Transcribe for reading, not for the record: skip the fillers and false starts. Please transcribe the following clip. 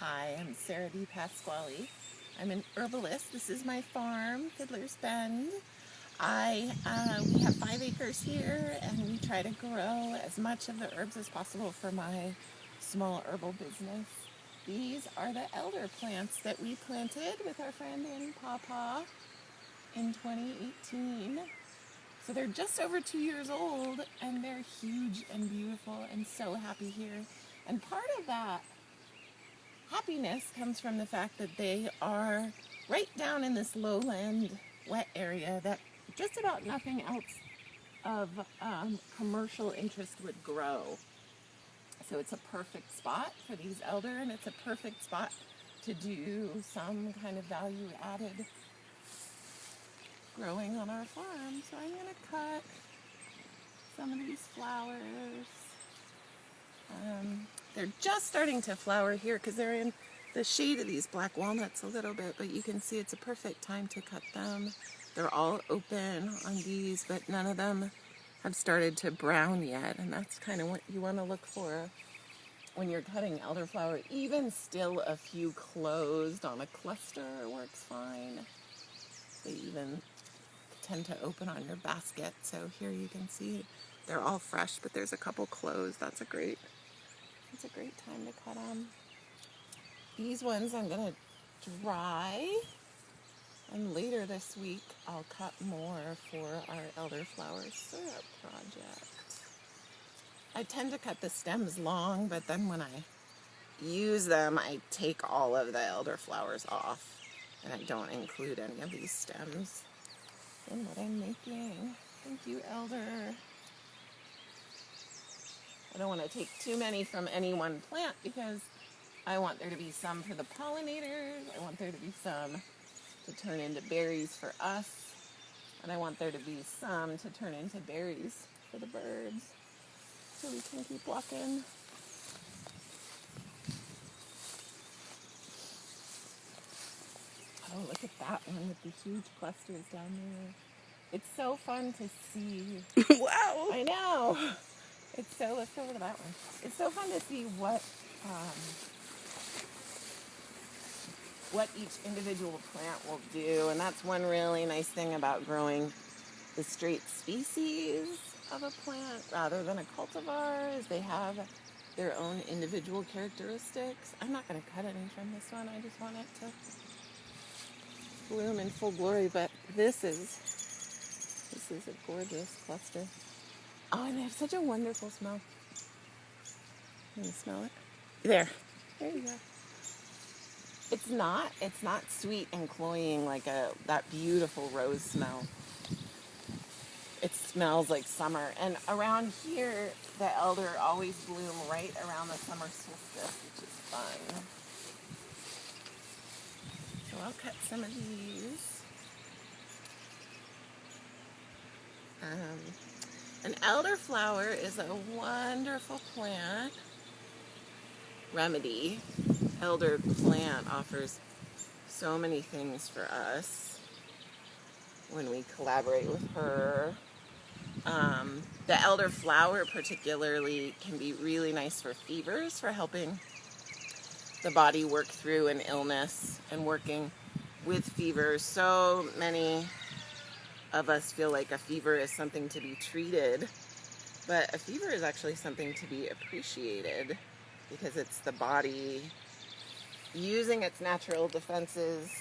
Hi, I'm Sarah D. Pasquale. I'm an herbalist. This is my farm, Fiedler's Bend. We have 5 acres here, and we try to grow as much of the herbs as possible for my small herbal business. These are the elder plants that we planted with our friend Annie Pawpaw in 2018. So they're just over 2 years old, and they're huge and beautiful and so happy here. And part of that happiness comes from the fact that they are right down in this lowland wet area that just about nothing else of commercial interest would grow. So it's a perfect spot for these elder, and it's a perfect spot to do some kind of value added growing on our farm. So I'm going to cut some of these flowers. They're just starting to flower here because they're in the shade of these black walnuts a little bit, but you can see it's a perfect time to cut them. They're all open on these, but none of them have started to brown yet, and that's kind of what you want to look for when you're cutting elderflower. Even still, a few closed on a cluster works fine. They even tend to open on your basket, so here you can see they're all fresh, but there's a couple closed. It's a great time to cut them. These ones I'm going to dry, and later this week I'll cut more for our elderflower syrup project. I tend to cut the stems long, but then when I use them, I take all of the elderflowers off, and I don't include any of these stems in what I'm making. Thank you, elder. I don't want to take too many from any one plant because I want there to be some for the pollinators, I want there to be some to turn into berries for us, and I want there to be some to turn into berries for the birds, so we can keep walking. Oh, look at that one with the huge clusters down there. It's so fun to see. Wow. I know. Let's go over to that one. It's so fun to see what each individual plant will do, and that's one really nice thing about growing the straight species of a plant rather than a cultivar is they have their own individual characteristics. I'm not going to cut any from this one. I just want it to bloom in full glory, but this is a gorgeous cluster. Oh, and they have such a wonderful smell. Can you smell it? There you go. It's not sweet and cloying like that beautiful rose smell. It smells like summer. And around here, the elder always bloom right around the summer solstice, which is fun. So I'll cut some of these. An elderflower is a wonderful plant remedy. Elder plant offers so many things for us when we collaborate with her. The elderflower particularly can be really nice for fevers, for helping the body work through an illness and working with fevers. So many of us feel like a fever is something to be treated, but a fever is actually something to be appreciated because it's the body using its natural defenses